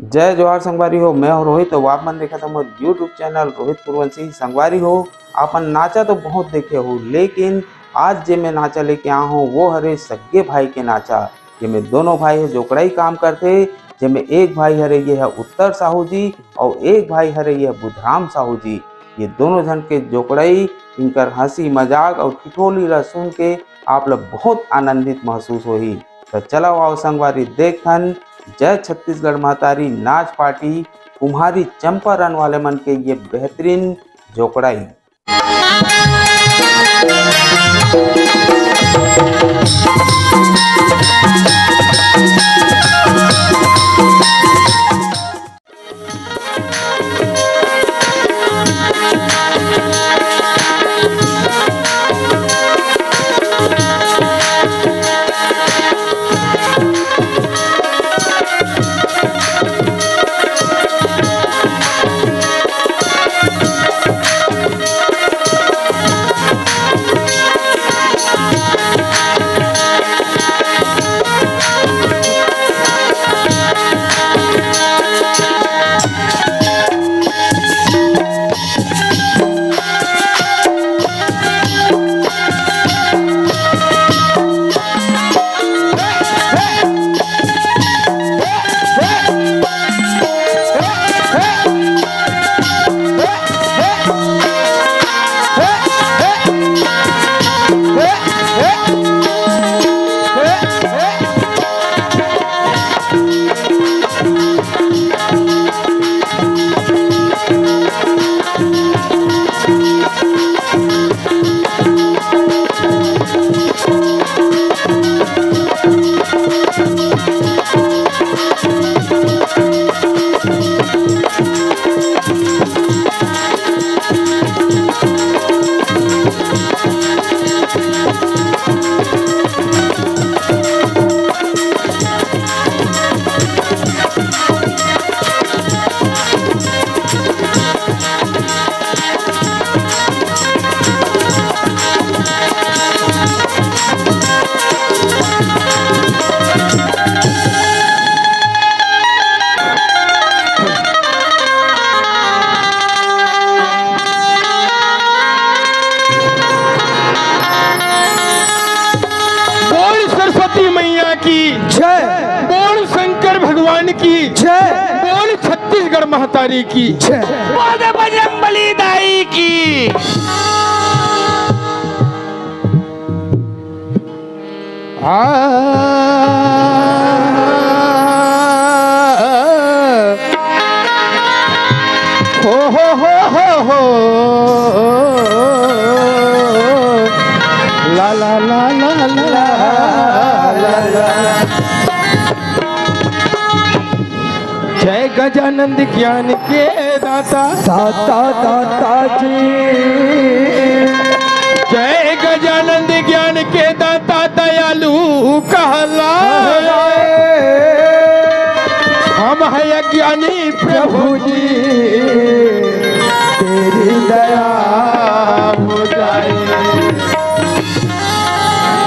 जय जोहार संगवारी हो। मैं हो रोहित। तो आप मन देखा था मोर यूट्यूब चैनल रोहित कुरवंशी। संगवारी हो, आपन नाचा तो बहुत देखे हो, लेकिन आज जे मैं नाचा लेके आया हूँ वो हरे सगे भाई के नाचा। जेमें दोनों भाई है जोकड़ाई काम करते। जेमें एक भाई हरे ये है उत्तर साहू जी और एक भाई हरे ये है बुधराम साहू जी। ये दोनों जन के जोकड़ाई, इनकर हंसी मजाक और ठिठोली ला सुन के आप लोग बहुत आनंदित महसूस होही। तो चलो आओ संगवारी देखन जय छत्तीसगढ़ महतारी नाच पार्टी कुम्हारी चंपारण वाले मन के ये बेहतरीन जोकड़ाई। की जय, बोल छत्तीसगढ़ महतारी की जय, बोल बजरंगबली दाई की। हो ला ला ला ला ला ला। जय गजानंद ज्ञान के दाता दाता दाता जी, जय गजानंद ज्ञान के दाता दयालु कहला। हम है अज्ञानी प्रभु जी, तेरी दया हो जाए।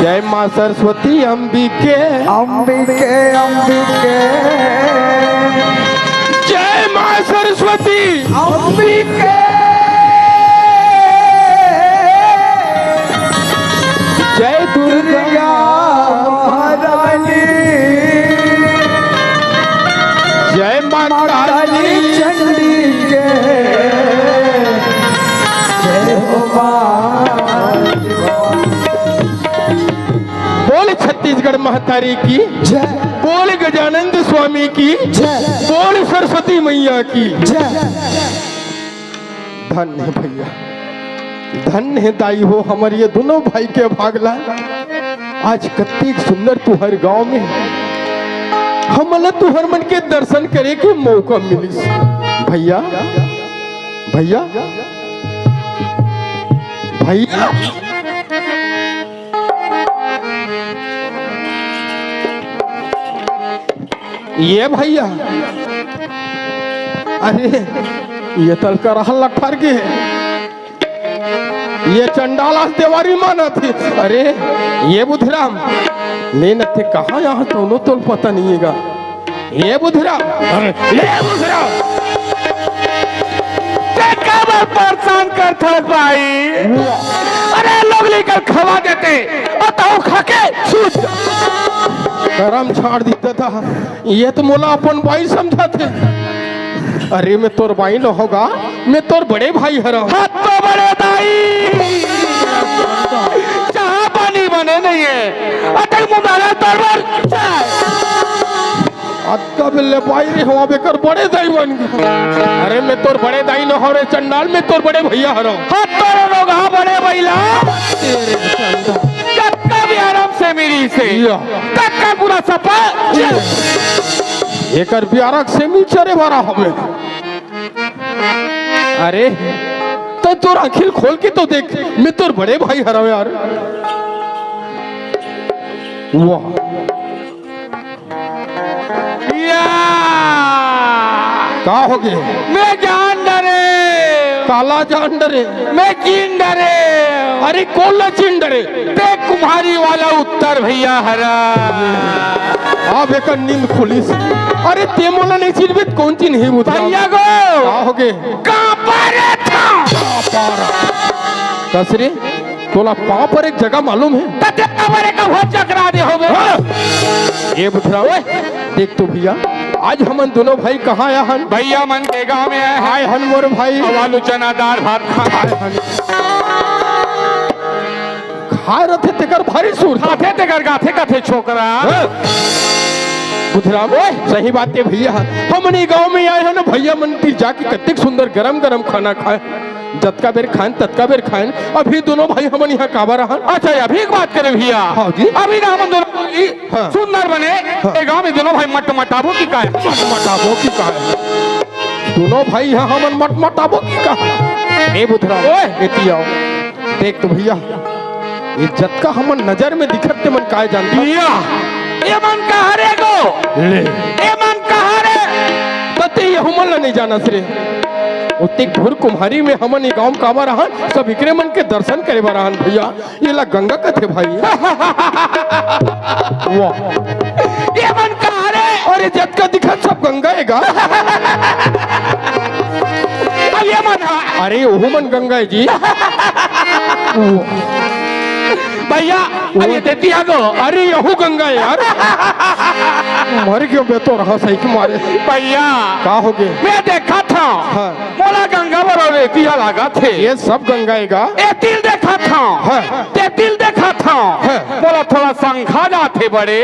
जय माँ सरस्वती अंबिके अंबिके अंबिके, जय माँ सरस्वती अंबिके, जय दुर्गा महारानी, जय माँ काली चंडी के, जय हो बोल छत्तीसगढ़ महतारी की जय, बोल गजानंद स्वामी की जय, बोल सरस्वती मैया की जय। धन्य है भैया, धन्य है दाई हो हमार ये दोनों भाई के भागला। आज कत्ती सुंदर तुहर गांव में हमला तुहर मन के दर्शन करे के मौका मिलिस। भैया भैया भैया ये भैया, अरे ये तलका रहल लठार के, ये चंडाला देवारी माना थी। अरे ये बुधराम ले न थे कहा यहाँ दोनों तो पता नहीं है। ये बुधराम, ये बुधराम, कबर परेशान करता भाई। अरे लोग लेकर खवा देते और तो खाके सूझ गरम छाड़ देता था। ये तो मोला अपन भाई समझा थे। अरे मैं तोर भाई न होगा, मैं तोर बड़े भाई हरा। हाथ तो बड़े दाई चाह पानी बने नहीं है अटक मुंडाला तरवर अक्का बिल्ले भाई रे हुआ बेकर बड़े दाई बन गया। अरे मैं तोर बड़े दाई न हो रे चंडाल, मैं तोर बड़े भैया हरा। हाथ तोरे लोग हाँ बड़े भैया कक्का भी आराम से मेरी से कक्का पूरा सपा एकर बियारक से मिचरे भरा हवे। अरे तो तोर आंखें खोल के तो देख, मैं तोर बड़े भाई हरा यार। वाह का हो गए? मैं जान डरे काला जान डरे, मैं चीन डरे। अरे कोला चीन डरे देख कुम्हारी वाला उत्तर भैया हरा आप एक नींद खुली से। अरे ते मोला नहीं चिन्हित कौन चीन ही बुधा भैया गो का हो गए? कहाँ पर था कसरे तोला पाँव पर एक जगह मालूम है? तते कमरे का भोज चकरा दे हो गए। ये बुधरा देख तो भैया, आज हमन दोनों भाई कहाँ आया हन? भैया मन के गांव में आए आए हन मोर भाई। आलू चना दाल भात खाए रहते तेकर भारी सूर खाते ते कर गाथे कथे छोकरा। बुधराम सही बात है भैया, हमने गांव में आए हैं ना भैया मन की जाके कितने सुंदर गरम गरम खाना खाए, जतका बेर खाएं ततका बेर खाएं। अभी दोनों भाई हमन यहाँ काबा रहा। अच्छा अभी एक बात करें भैया। हाँ जी। अभी ना हम दोनों हाँ। सुंदर बने गांव में दोनों भाई मट मटाबो की का मटाबो की कहा दोनों भाई यहाँ हमन मट मटाबो की कहा। ए बुधराम एती आओ देख तो भैया, ये जतका हमन नजर में दिखत ते मन काय जानता भैया ये मन कहा रे गो ले ये मन कहा रे तते ये हमन ला नहीं जाना सरे। उते घुर कुम्हारी में हमन ये गांव काबा रहा, सब इकरे मन के दर्शन करे बा भैया। ये ला गंगा कथे भाई वाह ये मन कहा रे अरे जतका दिखत सब गंगा हैगा। अब ये मन अरे वो मन गंगा है जी। भैया अरे देती आगो अरे यहू गंगा है यार। मर क्यों बेतो रहा सही के मारे भैया का हो गए? मैं देखा था हाँ। मोला गंगा बरो रेतिया लगा थे ये सब गंगा हैगा। ए तिल देखा था हाँ। ते तिल देखा था हाँ। मोला थोड़ा संखा जाते बड़े।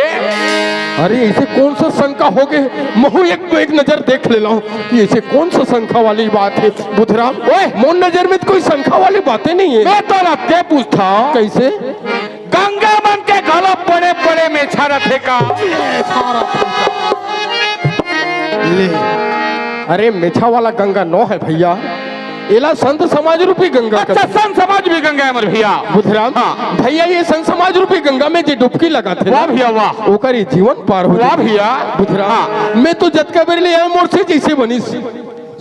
अरे ऐसे कौन सा शंका हो गए? महू एक नजर देख ले लो कि ऐसे कौन सा शंका वाली बात है। बुधराम ओए मोन नजर में तो कोई शंका वाली बातें नहीं है। मैं तो लगते पूछता कैसे? गंगा मन के गलो पड़े पड़े में छारा थे का ले अरे मेछा वाला गंगा नो है भैया, एला संत समाज रूपी गंगा। अच्छा संत समाज भी गंगा है मर भैया। बुधराम हाँ। भैया ये संत समाज रूपी गंगा में जो डुबकी लगा थे वाह भैया वाह ओकर ये जीवन पार हो वाह भैया। बुधराम हाँ। मैं तो जतका बेर ले आया मोर से जैसे बनी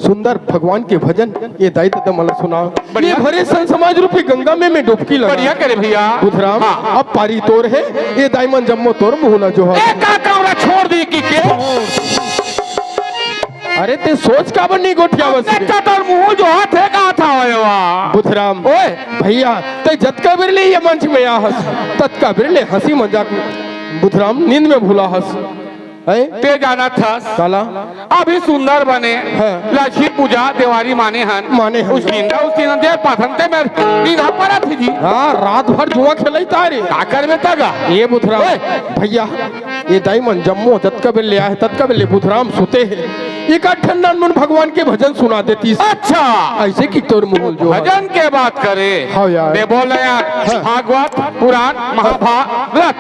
सुंदर भगवान के भजन ये दायित्व तो मला सुना। ये भरे संत समाज रूपी गंगा में मैं डुबकी लगा। बढ़िया करे भैया। बुधराम हाँ। अब पारी तोर है ये दाइमन जम्मो तोर मुहला जो है। एक काका छोड़ दी की के अरे ते सोच का बनी गोठिया बस अच्छा तोर मुंह जो हाथ है कहा था वाह बुधराम ओए भैया ते जतका बेर ले ये मंच में आ हंस ततका बेर ले हंसी मजाक बुधराम नींद में भूला हंस ते जाना था काला अभी सुंदर बने हाँ। लक्ष्मी पूजा दिवाली माने हन उस दिन देर पाथनते में नींद पड़ा थी जी। हाँ रात भर जुआ खेलाई तारे आकर में तगा ये बुधराम भैया ये दाइमन जम्मो जतका बेर ले आए ततका बेर ले बुधराम सोते हैं एक ठंडा मन भगवान के भजन सुना देती। अच्छा ऐसे की तोर मुहल जो भजन के बात करे हाँ यार। मैं बोल रहे हैं भागवत पुराण महाभारत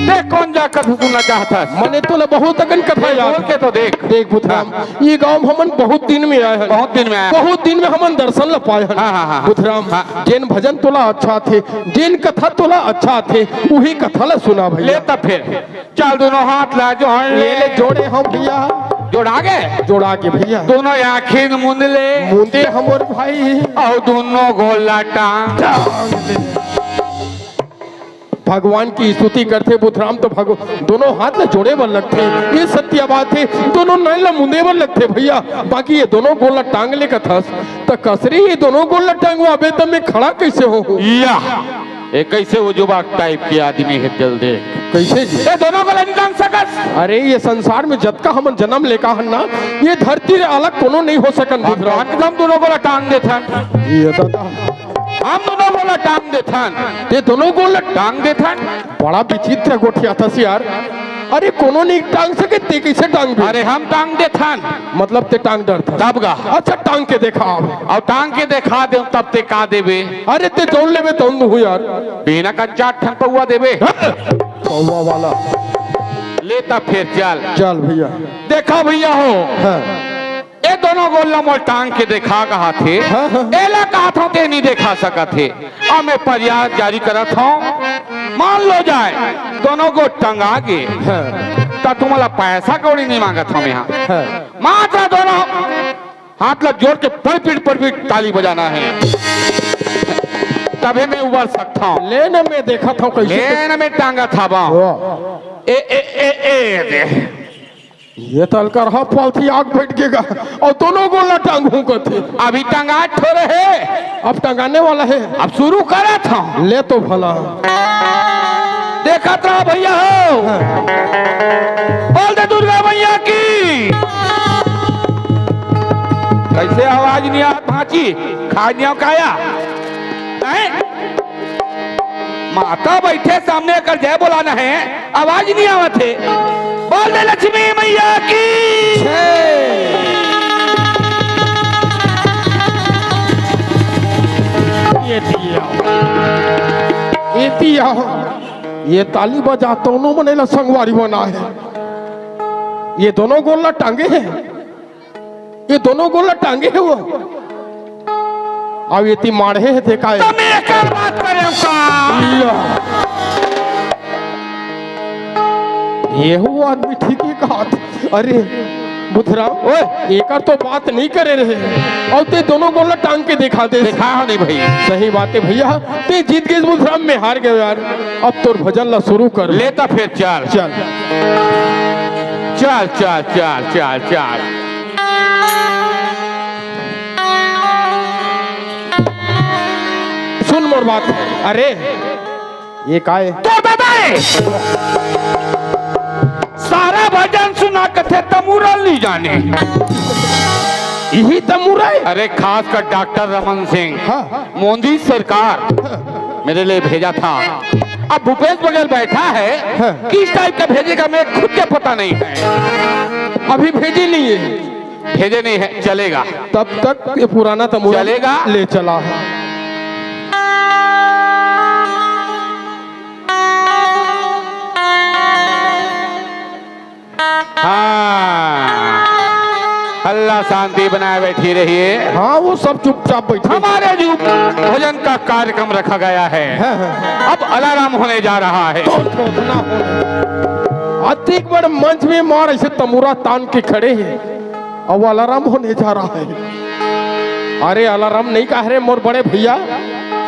देख कौन जाकर सुनना चाहता है। मने तो बहुत अगन कथा याद बोल के तो देख देख बुधराम ये गांव हमन बहुत दिन में आए हैं। बहुत दिन में आए बहुत दिन में हमन दर्शन ला पाए हैं। हाँ। बुधराम जेन भजन तोला अच्छा थे जेन कथा तोला अच्छा थे वही कथा ला सुना भैया। ले तब फिर चल दोनों हाथ ला जो ले जोड़े हम भैया जोड़ा गए जोड़ा के भैया दोनों आखिर मुंद ले मुंदे हमर भाई और दोनों गोला टांग भगवान की स्तुति करते बुधराम तो दोनों हाथ में जोड़े बर लगते, ये सत्य बात है। दोनों नैला मुंदे बर लगते भैया। बाकी ये दोनों गोला टांग ले का थस तो कसरी ये दोनों गोला टांग अबे तो मैं खड़ा कैसे हो या ये कैसे उजुबा टाइप के आदमी है जल देख कैसे जी? ये दोनों को नहीं टांग सकस। अरे ये संसार में जब का हम जन्म लेका हन ना ये धरती रे अलग कोनो नहीं हो सकन बुधराम। एकदम दोनों को टांग दे था, ये दादा हम दोनों को टांग दे था, ये दोनों गोला टांग दे था। बड़ा विचित्र गोठिया था यार। अरे कोनो नहीं टांग सके ते कैसे टांग दे? अरे हम टांग दे था मतलब ते टांग डर था तब गा। अच्छा टांग के देखा अब और टांग के दिखा दे तब ते का देवे। अरे ते जोड़ ले तो हूँ यार बिना कच्चा ठन पौवा देवे पौवा वाला लेता फिर चल चल भैया देखा भैया हो। हाँ। ये दोनों गोला मोल टांग के देखा कहा थे, एला कहा था ते नहीं देखा सका थे। और मैं फरियाद जारी करा था मान लो जाए दोनों को टंगा के तो तुम्हारा पैसा कौड़ी नहीं मांगा था मैं यहाँ मात्र दोनों हाथ लग जोड़ के पर भी ताली बजाना है तभी मैं उबर सकता हूँ। लेने में देखा था कैसे लेने में टांगा था ए ए ए ए ये तलकर रहा पालथी आग बैठ गएगा और दोनों गोला टांगू को थे। अभी टंगा ठोरे है, अब टंगाने वाला है, अब शुरू करा था। ले तो भला देखा था भैया हो। बोल दे दुर्गा मैया की। कैसे आवाज नहीं आ भाची खानिया काया माता बैठे सामने कर जय बोलाना है आवाज नहीं आवत है। बोल दे लक्ष्मी मैया की। ये ताली बजा दोनों मनेला संगवारी बना है। ये दोनों गोला टांगे हैं, ये दोनों गोला टांगे हैं वो। अब ये ती मारे है देखा है। तुम एक बात करें ये वो आदमी ठीक ही कहा था। अरे बुधराम ओए एक तो बात नहीं करे रहे और ते दोनों गोला टांग के दिखा दे। दिखा नहीं भाई सही बात है भैया ते जीत गए बुधराम में हार गए यार। अब तो भजन ला शुरू कर लेता फिर चल चल चल चल चल चल चल। सुन मोर बात। अरे ये का है तो बताए सारा भजन सुना कथे तमुरा नहीं जाने यही तमुरा है। अरे खास कर डॉक्टर रमन सिंह हाँ। मोदी सरकार मेरे लिए भेजा था। अब भूपेश बघेल बैठा है किस टाइप का भेजेगा मैं खुद के पता नहीं है। अभी भेजी नहीं है भेजे नहीं है चलेगा तब तक ये पुराना तमुरा चलेगा ले चला है। हाँ अल्लाह शांति बनाए बैठी रहिए। हाँ वो सब चुपचाप बैठे। हमारे जो भोजन का कार्यक्रम रखा गया है अब अलार्म होने जा रहा है। अतिक बड़ मंच में मार ऐसे तमुरा तान के खड़े हैं अब अलार्म होने जा रहा है। अरे अलार्म नहीं कह रहे मोर बड़े भैया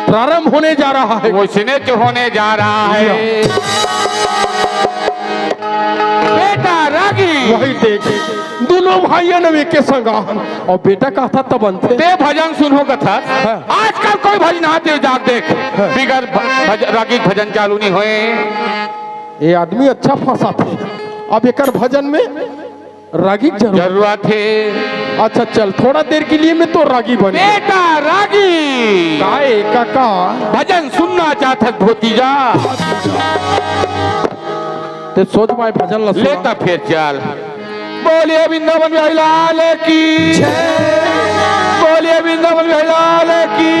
प्रारंभ होने जा रहा है। वो सिनेट होने जा रहा है। बेटा रागी वही देख दोनों भाइयों ने के संगाहन और बेटा का था तब अंते ते भजन सुनो कथा। आजकल कोई भजन आते जाग देख बिगर रागी भजन चालू नहीं होए। ये आदमी अच्छा फंसा थे अब एक भजन में रागी जरूरत है। अच्छा चल थोड़ा देर के लिए मैं तो रागी बन बेटा रागी काए काका भजन सुनना चाहता भोतीजा ते सोच पाए भजन ला लेता फिर चल। बोलिए वृंदावन बिहारी लाल की बोलिए वृंदावन बिहारी लाल की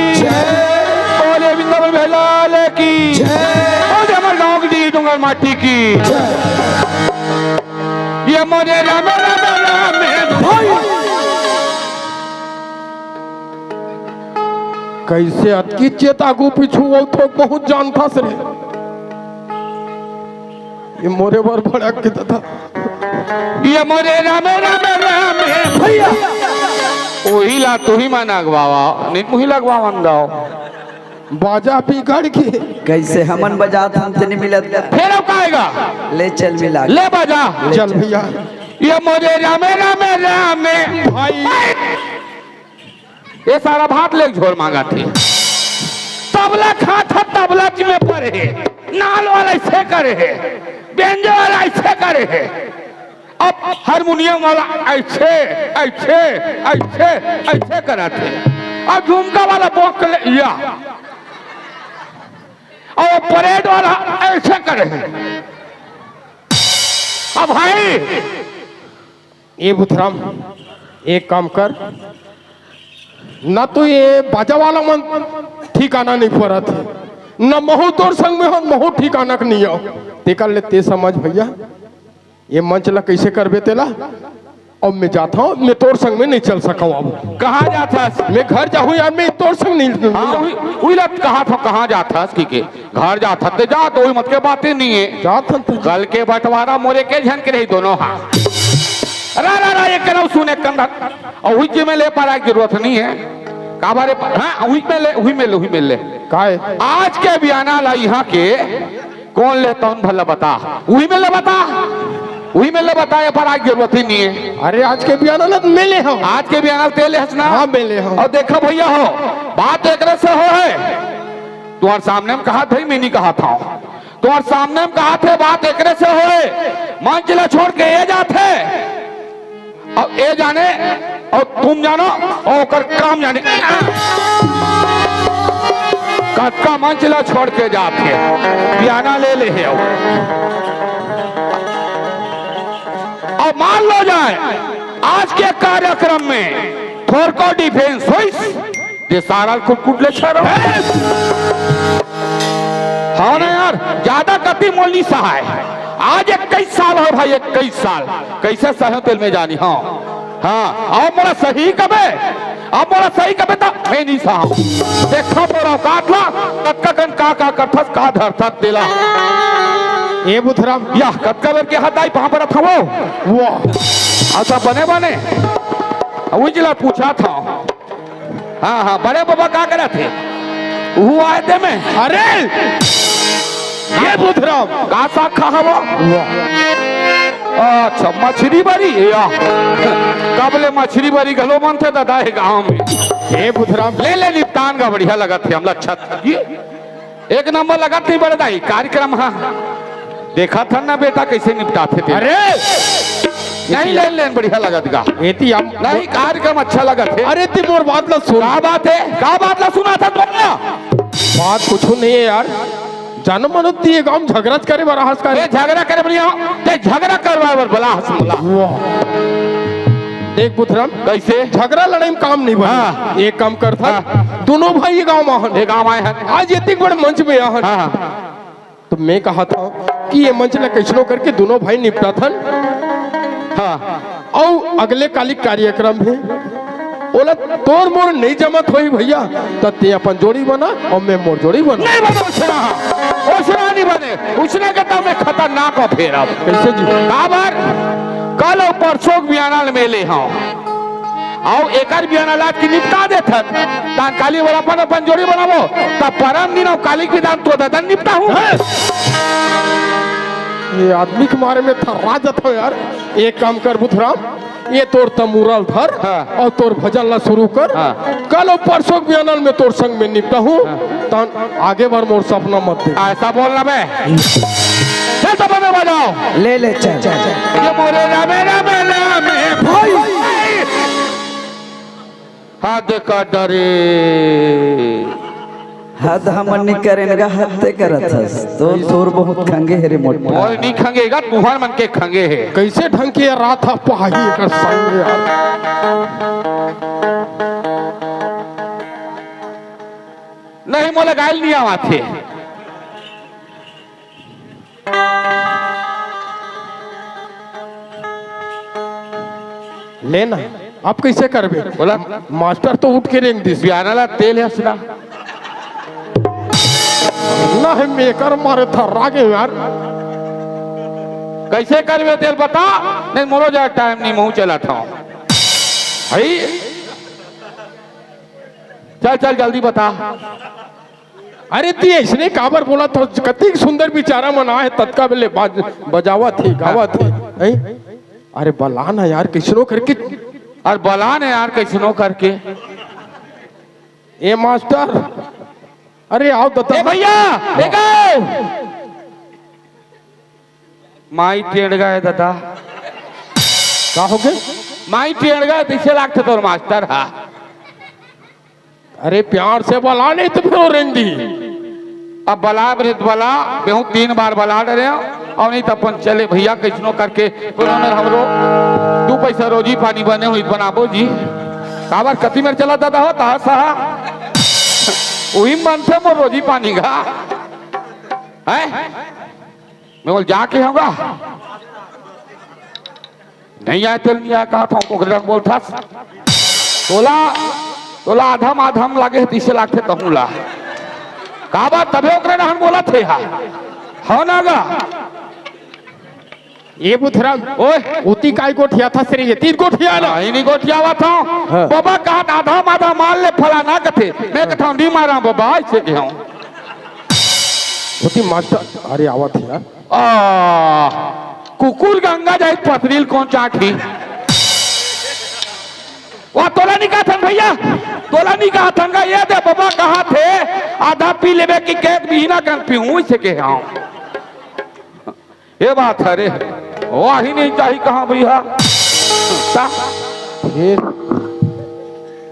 बोलिए वृंदावन बिहारी लाल की और हमारे गाँव की डूंगर माटी की ये मोरे राम राम राम कैसे अतकी चेता गो पिछू वो तो बहुत जानता सरे ये मोरे बार भड़क के था ये मोरे राम राम राम भैया वही ला तू ही माना अगवावा नहीं तू ही लगवावन गाओ बाजा बिगड़ के कैसे हमन बजात हम ते नहीं मिलत का फिर अब कहेगा ले चल मिला ले बजा चल भैया ये मोरे रामे रामे रामे भाई ये सारा भात ले झोर मांगा थी तबला खा था तबला में पड़े है नाल वाला ऐसे करे है व्यंजन वाला ऐसे करे है अब हारमोनियम वाला ऐसे ऐसे ऐसे ऐसे कराते और झुमका वाला बोक ले या और परेड वाला ऐसे करे है अब भाई ये बुथराम एक काम कर ना तो ये बाजा वाला मन ठिकाना नहीं पड़त न महू तोर संग में हो महू ठिकाना के नहीं हो ते कर ले ते समझ भैया ये मंच ला कैसे करबे तेला अब मैं जाता हूँ मैं तोर संग में नहीं चल सका अब कहाँ जाता मैं घर जाऊँ यार मैं तोर संग नहीं हाँ वही लत कहा था कहाँ जाता की के घर जाता ते जा तो मत के बातें नहीं है जाता तो कल के बंटवारा मोरे के झन के रही दोनों हाथ रा रा रा ये करो सुने कंधा और हुई में ले पारा की जरूरत नहीं है काबारे हाँ हुई में ले काहे आज के बयाना ला यहाँ के कौन लेता हूँ भला बता हुई में ले बता ये पारा की जरूरत ही नहीं है अरे आज के बयाना ना मिले हो आज के बयाना तेले हंसना हाँ मिले हो और देखो भैया हो बात एक से हो है तुम्हारे सामने में कहा था मैं नहीं कहा था तुम्हारे सामने में कहा थे बात एक से हो है मंच ला छोड़ के ये जाते और ये जाने और तुम जानो और कर काम जाने कटका मंच ला छोड़ के जाते बयाना ले है और मान लो जाए आज के कार्यक्रम में थोरको डिफेंस हुई ये सारा कुट ले छरो हाँ ना यार ज्यादा कति मोलनी सहाय आज 21 साल हो भाई 21 साल कैसे सह तेल में जानी हाँ हाँ अब मोरा सही कबे तो मैं नहीं सहा देखो मोरा काटला कटकन का करथस का धरथस दिला ये बुथराम या कटका लड़के हाथ आई वहां पर था वो अच्छा बने उजला पूछा था हाँ बड़े बाबा क्या करे थे वो आए थे मैं अरे ये बुथराम का साग खा वो अच्छा मछली बरी या कबले मछली बरी गलो मन थे दादा है गाँव में ये बुथराम ले निपटान का बढ़िया लगा थे हमला छत एक नंबर लगा नहीं बड़े कार्यक्रम हाँ देखा था ना बेटा कैसे निपटाते थे अरे नहीं लेन बढ़िया लगा था एती हम नहीं कार्यक्रम अच्छा लगा थे अरे ती मोर बात ला सुन का बात ला सुना था तुमने बात कुछ नहीं है यार जानो मनो ती गांव झगड़ा करे बड़ा हंस करे झगड़ा करे बढ़िया ते झगड़ा करवा बला हंस मला देख पुत्रम कैसे झगड़ा लड़ाई में काम नहीं बना एक काम कर था दोनों भाई ये गांव में ये गांव आए हैं आज इतने बड़े मंच में आहन तो मैं कहा था कि ये मंच ला कैसनो करके दोनों भाई निपटा था और अगले कालिक कार्यक्रम में बोला तोर मोर नहीं जमत होई भैया ते अपन जोड़ी बना और मैं मोर जोड़ी बना नहीं बने उसना नहीं बने उसने कहता मैं खतरनाक हो फिर अब कैसे जी काबर कल और परसों बयाना मेले हाँ और एक बयाना लाद की निपटा दे तान काली वाला अपन जोड़ी बनावो तब परम दिन काली की दान तो ददन निपटा हूँ ये आदमी के मारे में थर्रा जाता हो यार एक काम कर बुथराम ये तोर तमुरल धर और तोर भजन ला शुरू कर कल और परसों बयानल में तोर संग में निपटा हूँ तन आगे बार मोर सपना मत दे ऐसा बोलना मैं चल तो मैं बजाओ ले चल ये मोरे रामे भाई हाथ का डरे हद हमन नहीं करेंगे हत्ते करत हस तो तोर बहुत खंगे है रे मोटा और नहीं खंगेगा तुहार मन के खंगे है कैसे ढंग के रात था पहाड़ी का संग यार नहीं मोला गायल नहीं आवा थे लेना आप कैसे करबे बोला मास्टर तो उठ के रेंग दिस बयाना ला तेल है सुना ना है मेकर मारे था रागे यार कैसे करवे तेल बता नहीं मोरो जा टाइम नहीं मुंह चला था भाई चल जल्दी बता अरे ती इसने काबर बोला था कतिक सुंदर बिचारा मना है तत्का बेले बजावा थी गावा थी हैं? अरे बला ना यार किसनो करके और बला ने यार कैसनो करके ए मास्टर अरे आओ दत्ता ए भैया देखो माई टेढ़ गए दादा का हो गए माई टेढ़ गए तीसरे लाख थे तो मास्टर हा अरे प्यार से बला नहीं तो फिर रेंदी अब बला बला बेहू 3 बार बला डरे और नहीं तो अपन चले भैया कैसनो करके उन्होंने हमरो 2 पैसा रोजी पानी बने हुई बनाबो जी काबर कति में चला दादा हो ताहा सहा वही मन से वो रोजी पानी का है मैं बोल जाके होगा नहीं आया तो नहीं आया कहा था उनको बोलता तोला आधम आधम लागे 30 लाख थे कहूँ ला कहा बात तबे ओकरे रहन बोला थे हाँ ना गा ये बुथरा ओए उती काय गोठिया था सरे ये 3 गोठिया ना नहीं गोटियावा था बाबा कहा आधा माधा माल ले फला ना कथे मैं कथा डी मारा बाबा ऐसे के हूं उती मास्टर अरे आवत है यार कुकुर गंगा जाए पथरील कौन चाठी वह तोला नहीं कहा था भैया तोला नहीं कहा था ये दे बाबा कहा थे आधा पी लेवे की केक महीना कर पीऊं इसे के हूं ये बात है रे वह ही नहीं चाहिए कहा भैया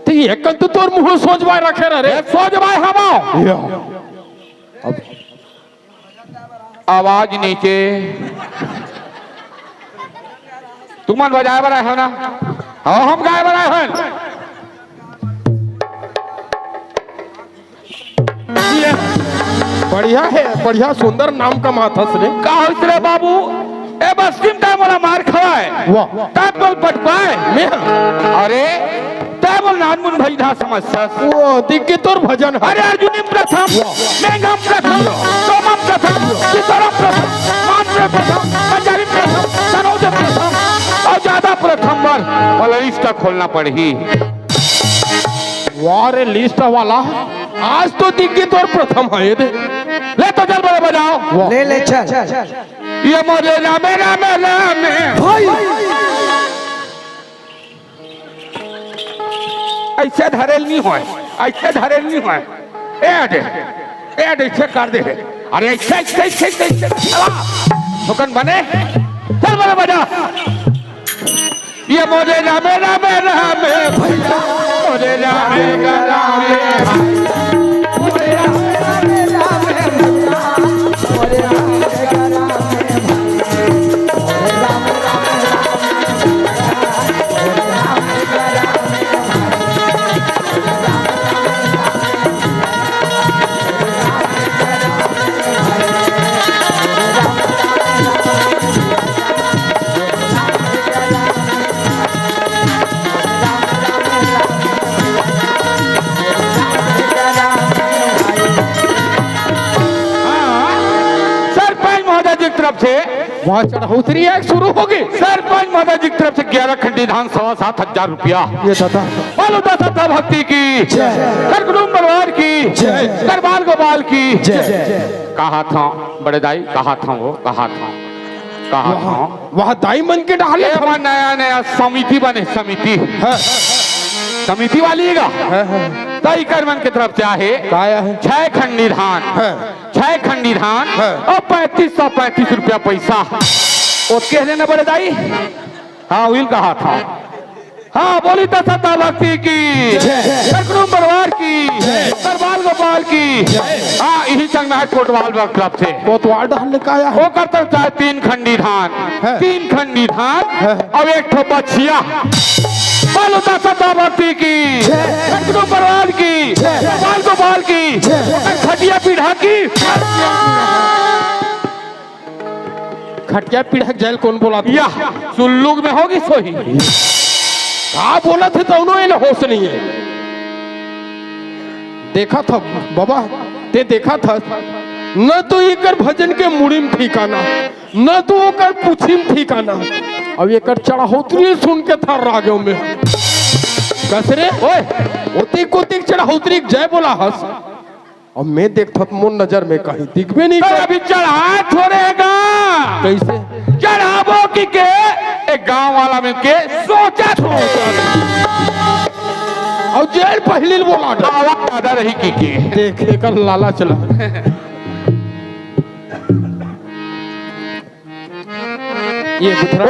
तो ये कल तो तोर मुंह सोचवाए रखे रे सोचवाए हम आवाज नीचे तुमन बजाए बना है ना हाँ हम गाय बनाए हैं बढ़िया है बढ़िया सुंदर नाम का माथस रे का रे बाबू ए बस किम टाइम वाला मार खवाए वाह टाइम बोल पट पाए मैं अरे टाइम बोल नानमुन भाई धा समस्या वो दिग्गे तोर भजन है अरे अर्जुनी प्रथम मेघम प्रथम सोमम प्रथम सीताराम प्रथम मानव प्रथम पंजाबी प्रथम सनोज प्रथम और ज्यादा प्रथम वाला लिस्ट खोलना पड़ेगी वारे लिस्ट वाला आज तो दिग्गे तोर प्रथम है दे ले तो चल बड़े बजाओ ले ले चल ये मोरे रामे रामे रामे ऐसे धरेल नहीं हो ऐसे धरेल नहीं हो ऐड ऐसे कर दे अरे ऐसे ऐसे ऐसे ऐसे दुकान बने चल बड़े बजा ये मोरे रामे रामे रामे भैया मोरे रामे रामे से वहाँ चढ़ौतरी एक शुरू होगी सरपंच माता जी की तरफ से 11 खंडी धान 7,500 रुपया ये दादा बोलो दादा भक्ति की कर कुटुंब परिवार की कर बाल गोपाल की कहा था बड़े दाई कहा था वो कहा था वहाँ दाई मन के डाले नया नया समिति बने समिति समिति वाली तय कर मन की तरफ से आहे 6 खंडी धान 6 खंडी धान और 3535 रुपया पैसा वो कहने न बड़े दाई हाँ विल कहा था हाँ बोली तो सत्ता भक्ति की कुटुंब परिवार की सरबाल गोपाल की हाँ यही संग में कोटवाल क्लब से कोतवाल डालने का आया वो करता चाहे 3 खंडी धान और 1 ठो बछिया बोलो तो सत्ता भक्ति की कुटुंब परिवार की सरबाल गोपाल की खटिया पीढ़ा की खटिया पीढ़क जैल कौन बोला या सुल्लुग में होगी सोही कहा बोला थे तो उन्होंने होश नहीं है देखा था बाबा ते देखा था न तो ये कर भजन के मुड़ीम ठिकाना न तो वो कर पूछीम ठिकाना अब ये कर चढ़ाउतरी सुन के था रागों में कसरे ओए ओती कोती चढ़ाउतरी जय बोला हस और मैं देखता तो मोर नजर में कहीं दिखबे नहीं तो कर। अभी चढ़ाए थोड़ेगा कैसे चढ़ाबो की के एक गांव वाला में के सोचा थो और जेल पहले बोला आवाज ज्यादा रही की के देखे कर लाला चला। ये बुथरा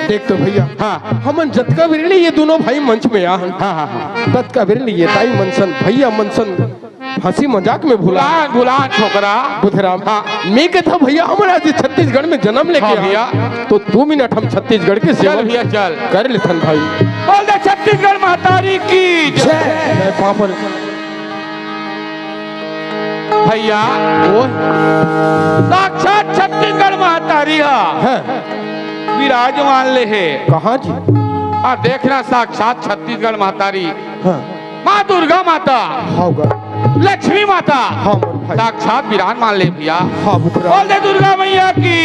देख तो भैया हाँ हमन जतका बिरली ये दोनों भाई मंच में आ हाँ हाँ हाँ ततका बिरली ये ताई मनसन भैया मनसन हंसी मजाक में भुला बुलान बुलान छोकरा बुधराम हाँ। मैं कहता भैया हमारा आज छत्तीसगढ़ में जन्म लेके हाँ आया। भैया। तो 2 मिनट हम छत्तीसगढ़ के सेवा चल भैया चल कर लेथन भाई। बोल दे छत्तीसगढ़ महतारी की जय। मैं पापा भैया वो साक्षात छत्तीसगढ़ महतारी है विराजमान ले है कहाँ जी? और देखना साक्षात छत्तीसगढ़ महतारी हाँ माँ दुर्गा माता होगा लक्ष्मी माता हाँ मोर भाई साक्षात विराजमान ले भैया हाँ बुधराम बोल दे दुर्गा मैया की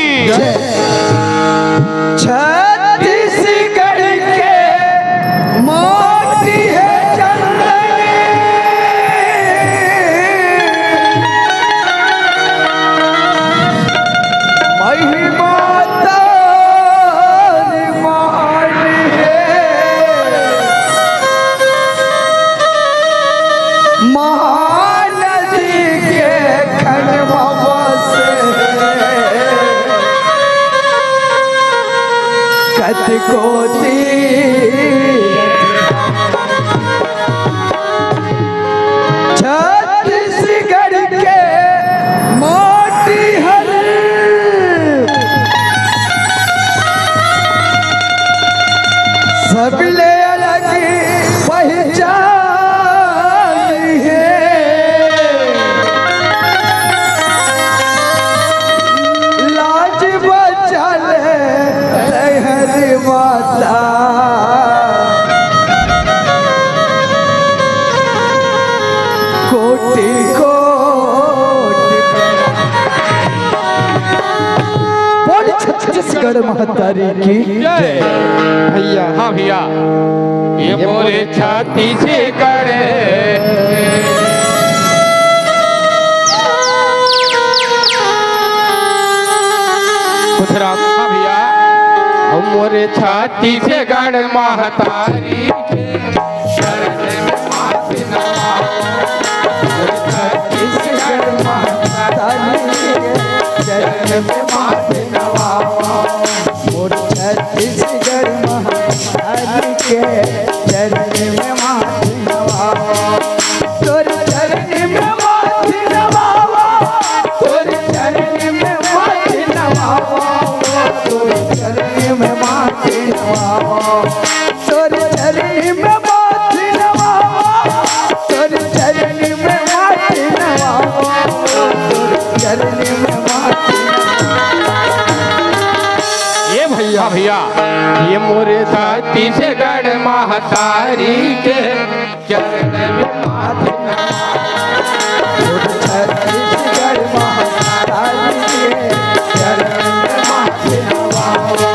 छत्तीसगढ़ के मोती है चंदन महिमा तारी मानी है महानदी के खनवा से कतकोती छत्तीसगढ़ के माटी हर सबले अलग पहचान है लाज बचल हर माता कोटि कोटि बोल छत्तीसगढ़ महतारी की जय भैया हाँ भैया ये बोले छत्तीसगढ़ बुधराम हाँ भैया हमारे छत्तीसगढ़ महतारी के शरण में माथ नवाओ। छत्तीसगढ़ महतारी के चरण में माथ नवाओ मोर छत्तीसगढ़ महतारी के चरण में माथ नवाओ तोर चरण में माथ नवाओ तोर चरण में माथ नवाओ तोर चरण में माथ नवाओ तोर चरण में माथ नवाओ तोर चरण में माथ नवाओ तोर चरण में माथ ये भैया हाँ भैया ये मोरे छत्तीसगढ़ महतारी के चरण में माथ छत्तीसगढ़ महतारी के चरण में माथ नवाओ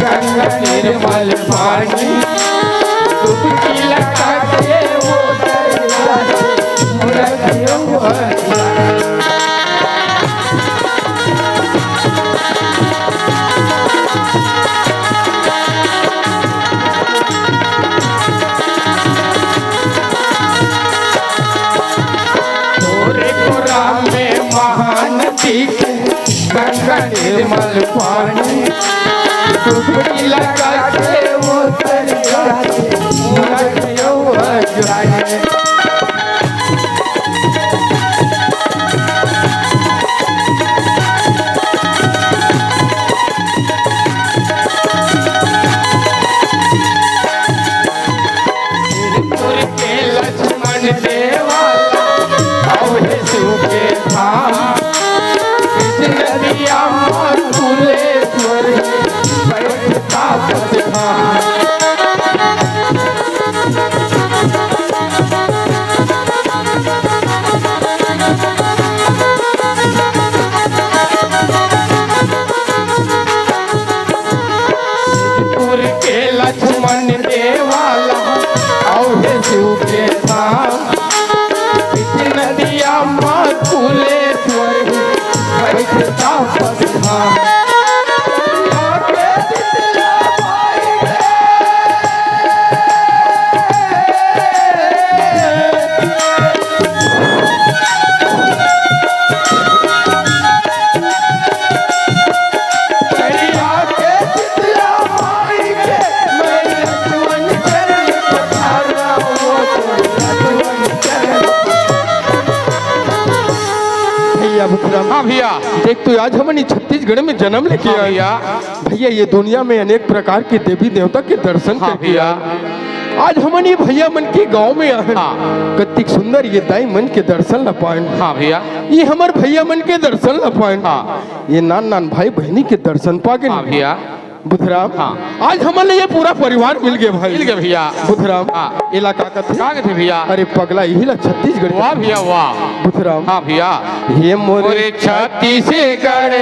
निर्मल पानी डुबकी लगा के वो दरिया से मुड़ियो निर्मल पानी डुबकी लगा के वो तर जाते मुरखियों अज्ञानी लक्ष्मण देवाला औहे शिव के धाम नदिया मातुलेश्वर बैठता पधाम हाँ भैया, देख तो आज हमने छत्तीसगढ़ में जन्म लेके हाँ आया भैया। ये दुनिया में अनेक प्रकार के देवी देवता के दर्शन हाँ करके आया। आज हमने भैया मन के गांव में आए हाँ। कतिक सुंदर ये दाई मन के दर्शन ला पाए। हाँ भैया, ये हमार भैया मन के दर्शन ला पाए। हाँ। ये नान नान भाई बहनी के दर्शन पागे। हाँ भैया, बुधराम हाँ। आज हमारे ये पूरा परिवार मिल गए भाई। मिल गए भैया। बुधराम हाँ। इलाका का थे कहाँ थे भैया? अरे पगला यही ला छत्तीसगढ़। वाह भैया वाह। बुधराम हाँ भैया, ये मोरे मोरे छत्तीसगढ़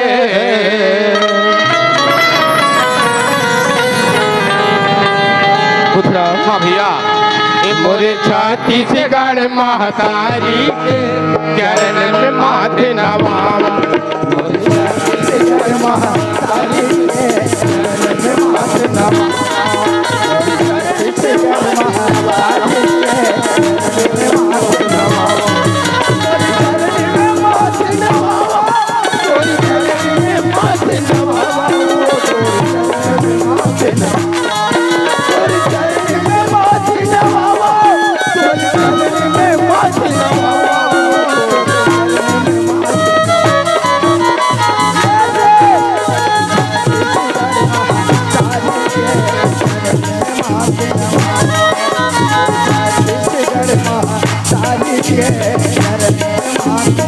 बुधराम हाँ भैया, मोरे छत्तीसगढ़ महतारी के चरण में माथे नवावा। मोरे छत्तीसगढ़ महतारी के चरण में माथे नवावा। मोरे छत्तीसगढ़ महतारी के चरण में माथे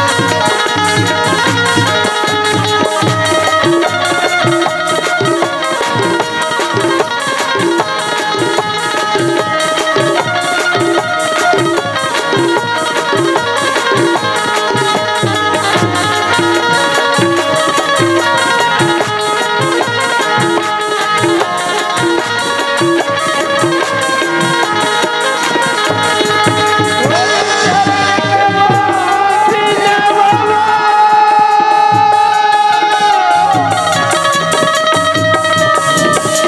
नवावा।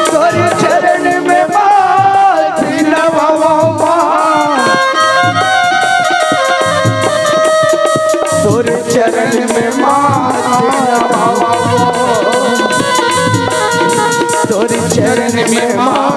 मोरे चरण में माथे नवावा। मोरे चरण में माथे नवावा। चरण में मां